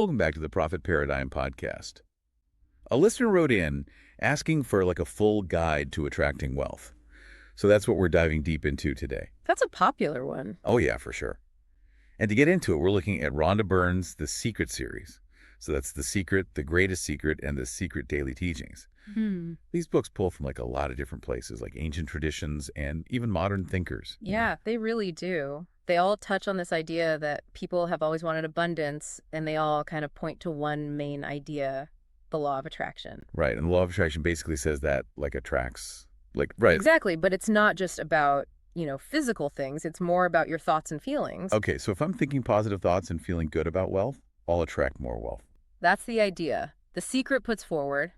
Welcome back to the Profit Paradigm podcast. A listener wrote in asking for like a full guide to attracting wealth. So that's what we're diving deep into today. That's a popular one. Oh yeah, for sure. And to get into it, we're looking at Rhonda Byrne's The Secret series. So that's The Secret, The Greatest Secret, and The Secret Daily Teachings. These books pull from like a lot of different places, like ancient traditions and even modern thinkers. Yeah, they really do. They all touch on this idea that people have always wanted abundance, and they all kind of point to one main idea, the law of attraction. Right, and the law of attraction basically says that like attracts, like, right. Exactly, but it's not just about, physical things. It's more about your thoughts and feelings. Okay, so if I'm thinking positive thoughts and feeling good about wealth, I'll attract more wealth. That's the idea. The Secret puts forward.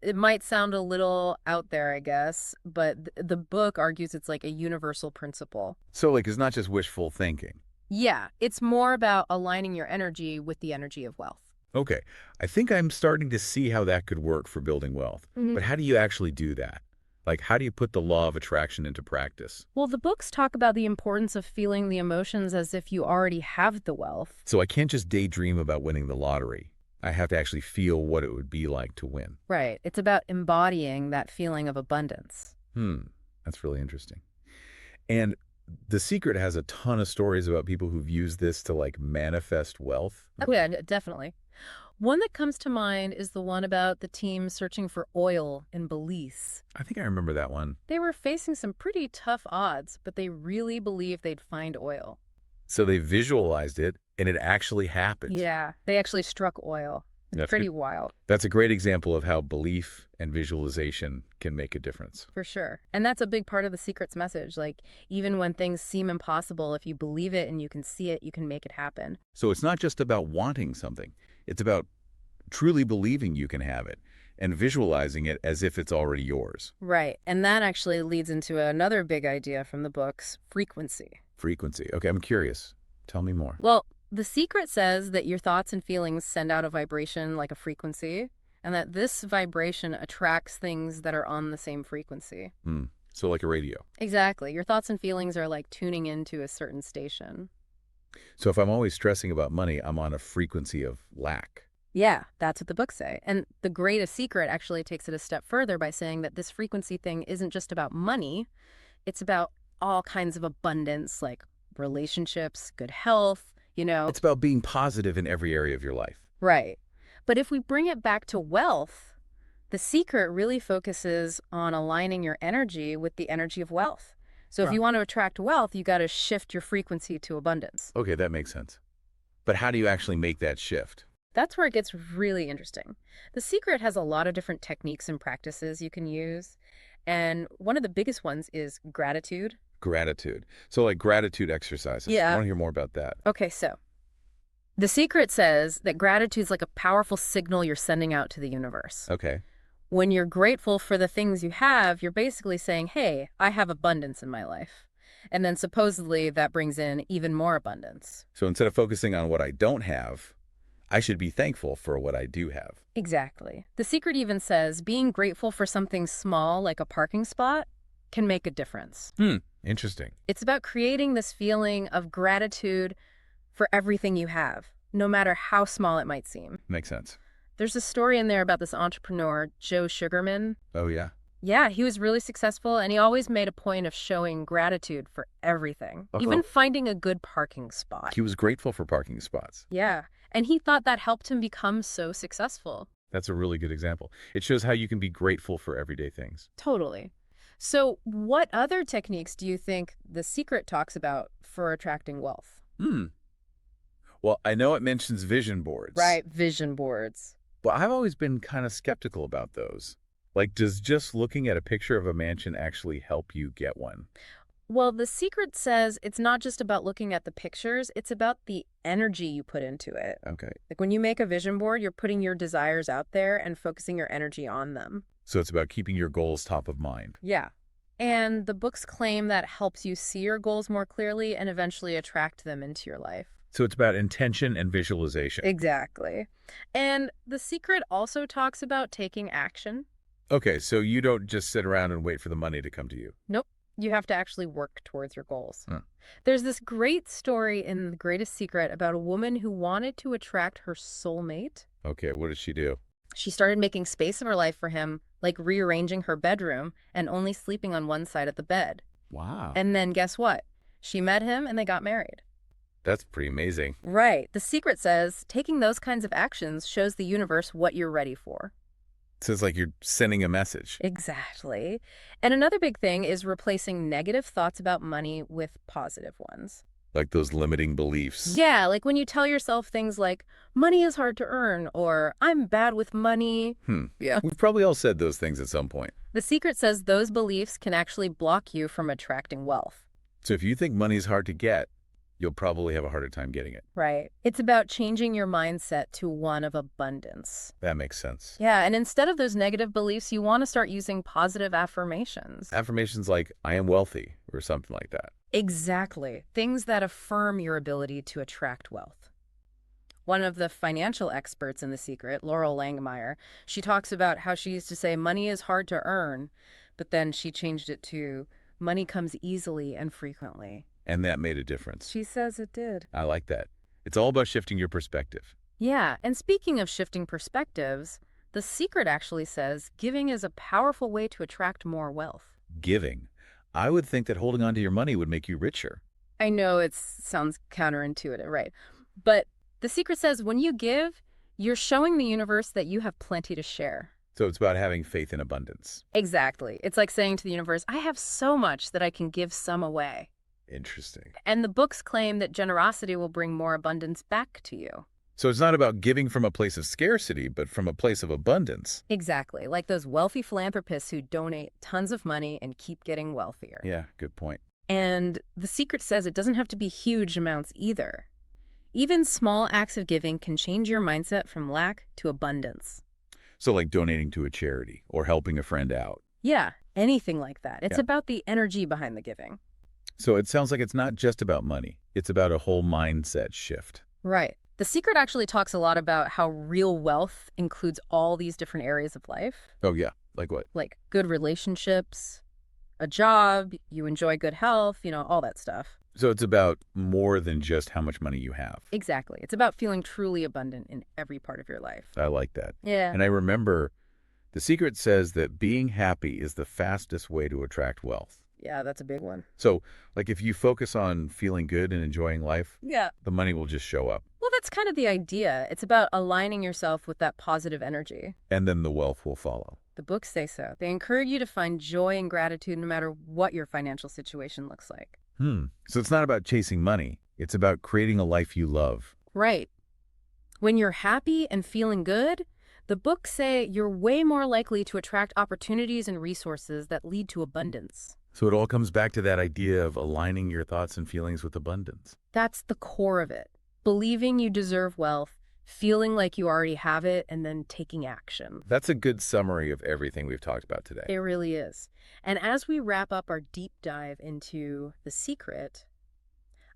It might sound a little out there, I guess, but the book argues it's like a universal principle. So like it's not just wishful thinking. Yeah, it's more about aligning your energy with the energy of wealth. Okay, I think I'm starting to see how that could work for building wealth. But how do you actually do that? Like, how do you put the law of attraction into practice? Well, the books talk about the importance of feeling the emotions as if you already have the wealth. So I can't just daydream about winning the lottery. I have to actually feel what it would be like to win. Right. It's about embodying that feeling of abundance. That's really interesting. And The Secret has a ton of stories about people who've used this to like manifest wealth. Oh, yeah, definitely. One that comes to mind is the one about the team searching for oil in Belize. I think I remember that one. They were facing some pretty tough odds, but they really believed they'd find oil. So they visualized it, and it actually happened. Yeah, they actually struck oil. It's That's pretty good. wild. That's a great example of how belief and visualization can make a difference. For sure. And that's a big part of The Secret's message. Like, even when things seem impossible, if you believe it and you can see it, you can make it happen. So it's not just about wanting something. It's about truly believing you can have it and visualizing it as if it's already yours. Right. And that actually leads into another big idea from the books, frequency. Frequency. Okay, I'm curious. Tell me more. Well, The Secret says that your thoughts and feelings send out a vibration like a frequency, and that this vibration attracts things that are on the same frequency. So like a radio. Exactly. Your thoughts and feelings are like tuning into a certain station. So if I'm always stressing about money, I'm on a frequency of lack. Yeah, that's what the books say. And The Greatest Secret actually takes it a step further by saying that this frequency thing isn't just about money. It's about all kinds of abundance, like relationships, good health, It's about being positive in every area of your life. Right. But if we bring it back to wealth, The Secret really focuses on aligning your energy with the energy of wealth. So if you want to attract wealth, you got to shift your frequency to abundance. Okay, that makes sense. But how do you actually make that shift? That's where it gets really interesting. The Secret has a lot of different techniques and practices you can use. And one of the biggest ones is gratitude. Gratitude. So like gratitude exercises. Yeah. I want to hear more about that. Okay, so The Secret says that gratitude is like a powerful signal you're sending out to the universe. Okay. When you're grateful for the things you have, you're basically saying, hey, I have abundance in my life. And then supposedly that brings in even more abundance. So instead of focusing on what I don't have, I should be thankful for what I do have. Exactly. The Secret even says being grateful for something small like a parking spot can make a difference. Interesting. It's about creating this feeling of gratitude for everything you have, no matter how small it might seem. Makes sense. There's a story in there about this entrepreneur, Joe Sugarman. Oh, yeah. Yeah, he was really successful, and he always made a point of showing gratitude for everything, even finding a good parking spot. He was grateful for parking spots. Yeah, and he thought that helped him become so successful. That's a really good example. It shows how you can be grateful for everyday things. Totally. So what other techniques do you think The Secret talks about for attracting wealth? Well, I know it mentions vision boards. Right, vision boards. But I've always been kind of skeptical about those. Like, does just looking at a picture of a mansion actually help you get one? Well, The Secret says it's not just about looking at the pictures, it's about the energy you put into it. Okay. Like when you make a vision board, you're putting your desires out there and focusing your energy on them. So it's about keeping your goals top of mind. Yeah. And the books claim that helps you see your goals more clearly and eventually attract them into your life. So it's about intention and visualization. Exactly. And The Secret also talks about taking action. Okay, so you don't just sit around and wait for the money to come to you. Nope. You have to actually work towards your goals. Huh. There's this great story in The Greatest Secret about a woman who wanted to attract her soulmate. Okay, what did she do? She started making space of her life for him, like rearranging her bedroom and only sleeping on one side of the bed. Wow. And then guess what? She met him and they got married. That's pretty amazing. Right. The Secret says taking those kinds of actions shows the universe what you're ready for. So it's like you're sending a message. Exactly. And another big thing is replacing negative thoughts about money with positive ones. Like those limiting beliefs. Yeah, like when you tell yourself things like, money is hard to earn, or I'm bad with money. Yeah, we've probably all said those things at some point. The Secret says those beliefs can actually block you from attracting wealth. So if you think money's hard to get, you'll probably have a harder time getting it. Right. It's about changing your mindset to one of abundance. That makes sense. Yeah, and instead of those negative beliefs, you want to start using positive affirmations. Affirmations like, I am wealthy, or something like that. Exactly. Things that affirm your ability to attract wealth. One of the financial experts in The Secret, Laurel Langmeyer, she talks about how she used to say money is hard to earn, but then she changed it to money comes easily and frequently. And that made a difference. She says it did. I like that. It's all about shifting your perspective. Yeah, and speaking of shifting perspectives, The Secret actually says giving is a powerful way to attract more wealth. Giving. I would think that holding on to your money would make you richer. I know it sounds counterintuitive, right? But The Secret says when you give, you're showing the universe that you have plenty to share. So it's about having faith in abundance. Exactly. It's like saying to the universe, I have so much that I can give some away. Interesting. And the books claim that generosity will bring more abundance back to you. So it's not about giving from a place of scarcity, but from a place of abundance. Exactly. Like those wealthy philanthropists who donate tons of money and keep getting wealthier. Yeah, good point. And The Secret says it doesn't have to be huge amounts either. Even small acts of giving can change your mindset from lack to abundance. So like donating to a charity or helping a friend out. Yeah, anything like that. It's Yeah. about the energy behind the giving. So it sounds like it's not just about money. It's about a whole mindset shift. Right. The Secret actually talks a lot about how real wealth includes all these different areas of life, Oh, yeah. Like what? like good relationships, a job, you enjoy good health, all that stuff. So it's about more than just how much money you have. Exactly. It's about feeling truly abundant in every part of your life. I like that. Yeah. And I remember The Secret says that being happy is the fastest way to attract wealth. Yeah, that's a big one. So, like if you focus on feeling good and enjoying life, Yeah. the money will just show up. Well, that's kind of the idea. It's about aligning yourself with that positive energy. And then the wealth will follow. The books say so. They encourage you to find joy and gratitude no matter what your financial situation looks like. So it's not about chasing money. It's about creating a life you love. Right. When you're happy and feeling good, the books say you're way more likely to attract opportunities and resources that lead to abundance. So it all comes back to that idea of aligning your thoughts and feelings with abundance. That's the core of it. Believing you deserve wealth, feeling like you already have it, and then taking action. That's a good summary of everything we've talked about today. It really is. And as we wrap up our deep dive into The Secret,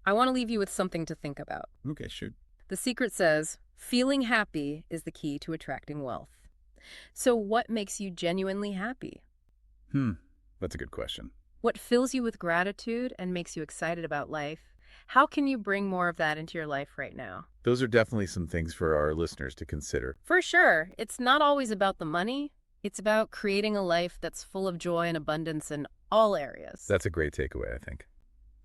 I want to leave you with something to think about. Okay, shoot. The Secret says, feeling happy is the key to attracting wealth. So what makes you genuinely happy? That's a good question. What fills you with gratitude and makes you excited about life? How can you bring more of that into your life right now? Those are definitely some things for our listeners to consider. For sure, it's not always about the money. It's about creating a life that's full of joy and abundance in all areas. That's a great takeaway, I think.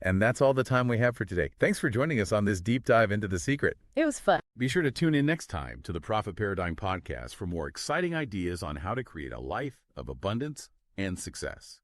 And that's all the time we have for today. Thanks for joining us on this deep dive into The Secret. It was fun. Be sure to tune in next time to the Profit Paradigm Podcast for more exciting ideas on how to create a life of abundance and success.